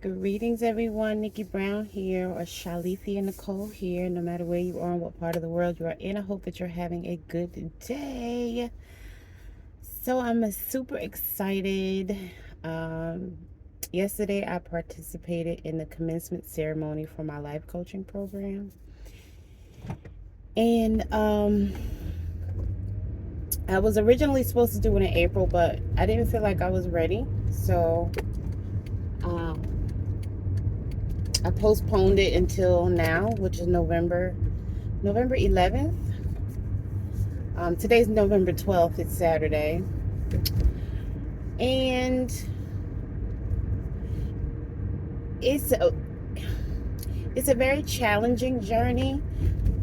Greetings, everyone. Nikki Brown here, or Shalethia Nicole here. No matter where you are and what part of the world you are in, I hope that you're having a good day. So I'm super excited. Yesterday, I participated in the commencement ceremony for my life coaching program, and I was originally supposed to do it in April, but I didn't feel like I was ready, so um, I postponed it until now, which is November 11th. Today's November 12th. It's Saturday. And it's a very challenging journey,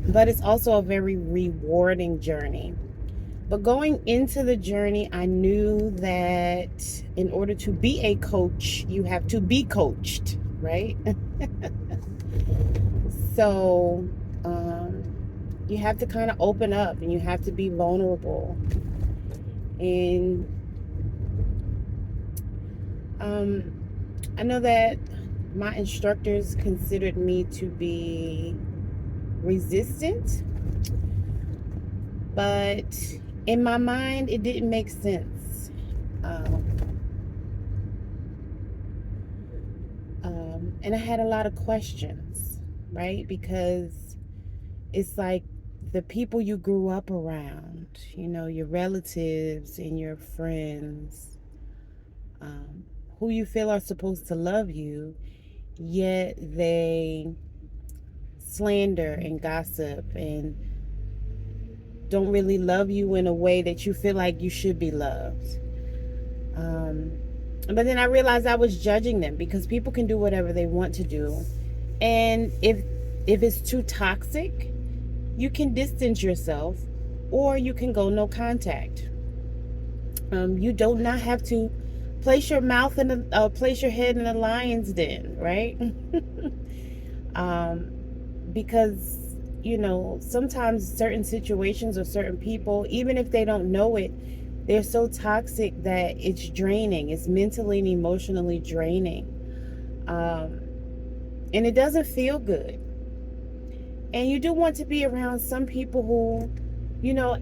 but it's also a very rewarding journey. But going into the journey, I knew that in order to be a coach, you have to be coached, right? So you have to kind of open up and you have to be vulnerable. And I know that my instructors considered me to be resistant, but in my mind, it didn't make sense. And I had a lot of questions, right? Because it's like the people you grew up around, your relatives and your friends, who you feel are supposed to love you, yet they slander and gossip and don't really love you in a way that you feel like you should be loved. But then I realized I was judging them because people can do whatever they want to do. And if it's too toxic, you can distance yourself or you can go no contact. You do not have to place your mouth in place your head in a lion's den, right? Because sometimes certain situations or certain people, even if they don't know it, they're so toxic that it's draining. It's mentally and emotionally draining, and it doesn't feel good. And you do want to be around some people who,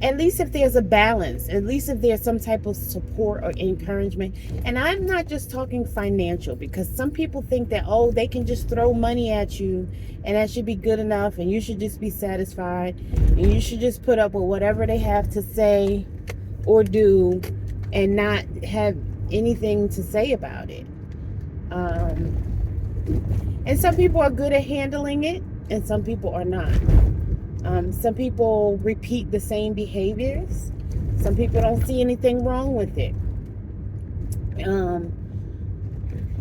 at least if there's a balance, at least if there's some type of support or encouragement. And I'm not just talking financial, because some people think that, oh, they can just throw money at you and that should be good enough and you should just be satisfied and you should just put up with whatever they have to say or do and not have anything to say about it. And some people are good at handling it and some people are not. Some people repeat the same behaviors. Some people don't see anything wrong with it.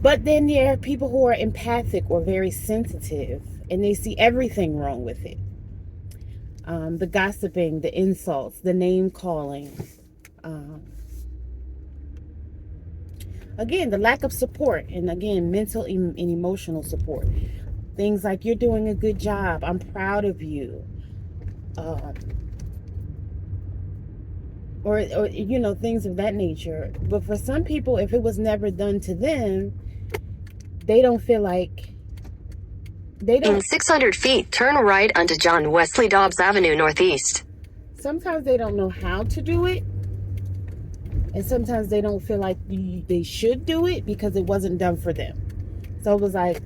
But then there are people who are empathic or very sensitive and they see everything wrong with it. The gossiping, the insults, the name calling. Again, the lack of support, and again, mental and emotional support. Things like, you're doing a good job, I'm proud of you. Or things of that nature. But for some people, if it was never done to them, they don't feel like In 600 feet, turn right onto John Wesley Dobbs Avenue Northeast. Sometimes they don't know how to do it, and sometimes they don't feel like they should do it because it wasn't done for them. So it was like,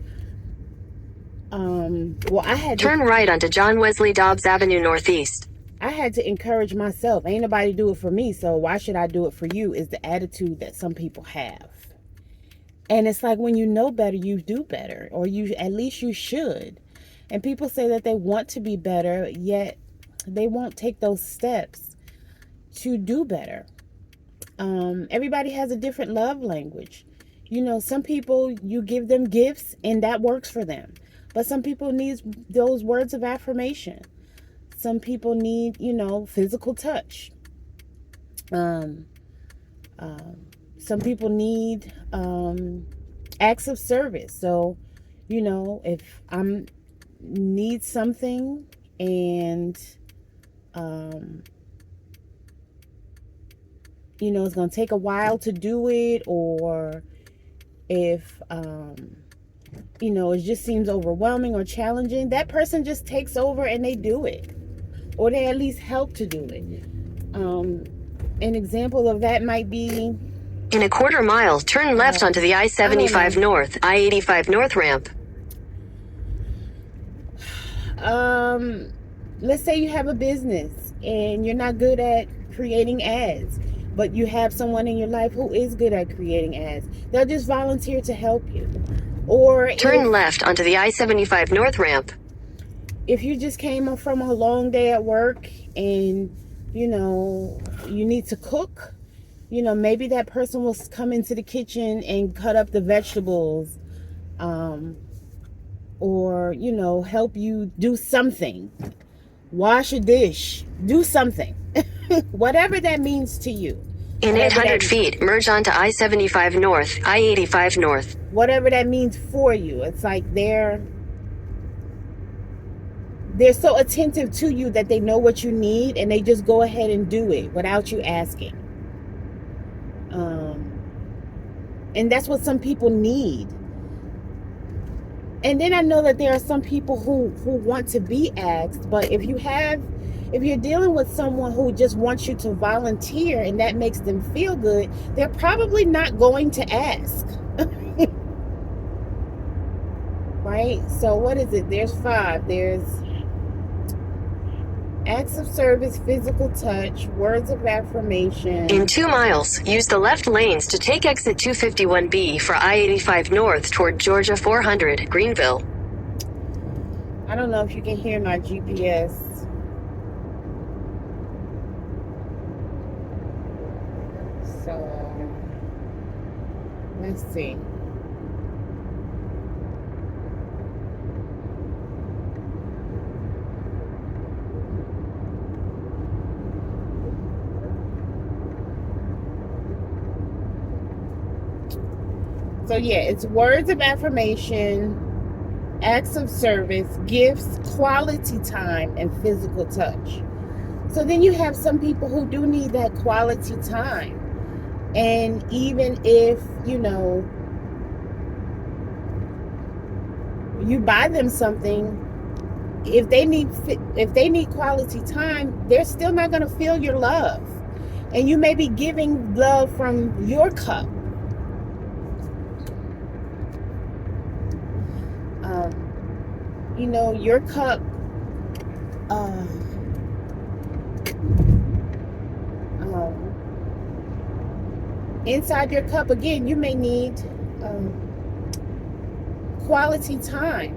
I had to turn right onto John Wesley Dobbs Avenue Northeast. I had to encourage myself. Ain't nobody do it for me, so why should I do it for you? Is the attitude that some people have. And it's like, when you know better, you do better, or at least you should. And people say that they want to be better, yet they won't take those steps to do better. Everybody has a different love language. Some people, you give them gifts and that works for them. But some people need those words of affirmation. Some people need, physical touch. Some people need acts of service. So, if I need something and, it's going to take a while to do it, or if it just seems overwhelming or challenging, that person just takes over and they do it, or they at least help to do it. An example of that might be, in a quarter mile, turn left onto the I-75 North, I-85 North ramp. Let's say you have a business and you're not good at creating ads, but you have someone in your life who is good at creating ads. They'll just volunteer to help you. Or turn left onto the I-75 North ramp. If you just came from a long day at work and you need to cook, maybe that person will come into the kitchen and cut up the vegetables, or help you do something, wash a dish, do something. Whatever that means to you. In 800 feet, merge onto I-75 North, I-85 North. Whatever that means for you. It's like they're so attentive to you that they know what you need and they just go ahead and do it without you asking. And that's what some people need. And then I know that there are some people who want to be asked, but if you're dealing with someone who just wants you to volunteer and that makes them feel good, they're probably not going to ask. Right? So what is it? There's 5. There's acts of service, physical touch, words of affirmation. In 2 miles, use the left lanes to take exit 251B for I-85 North toward Georgia 400, Greenville. I don't know if you can hear my GPS. So, let's see. So yeah, it's words of affirmation, acts of service, gifts, quality time, and physical touch. So then you have some people who do need that quality time. And even if, you buy them something, if they need quality time, they're still not going to feel your love. And you may be giving love from your cup. Your cup, inside your cup, again, you may need quality time.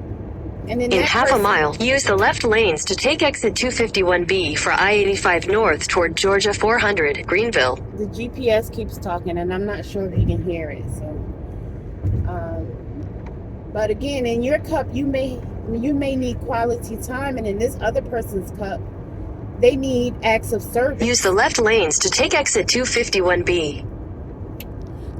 And in half a mile, use the left lanes to take exit 251B for I-85 North toward Georgia 400, Greenville. The GPS keeps talking, and I'm not sure if you can hear it. So, but again, in your cup, you may need quality time, and in this other person's cup, they need acts of service. Use the left lanes to take exit 251B.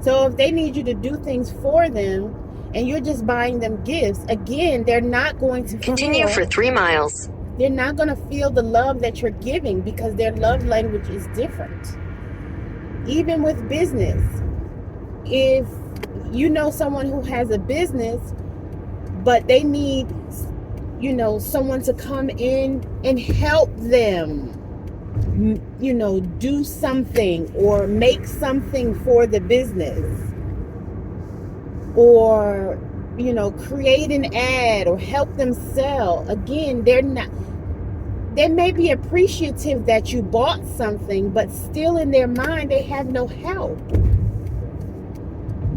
So if they need you to do things for them, and you're just buying them gifts, again, they're not going to continue for 3 miles. They're not going to feel the love that you're giving because their love language is different. Even with business, if you know someone who has a business, but they need, someone to come in and help them, do something or make something for the business, or create an ad or help them sell. Again, they may be appreciative that you bought something, but still in their mind they have no help.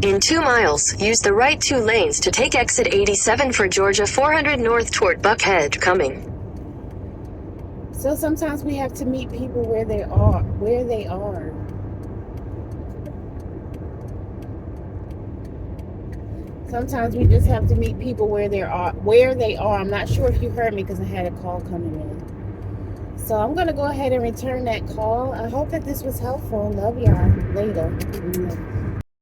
In 2 miles, use the right 2 lanes to take exit 87 for Georgia 400 North toward Buckhead, coming. So sometimes we have to meet people where they are. Sometimes we just have to meet people where they are. I'm not sure if you heard me because I had a call coming in. So I'm going to go ahead and return that call. I hope that this was helpful. Love y'all. Later.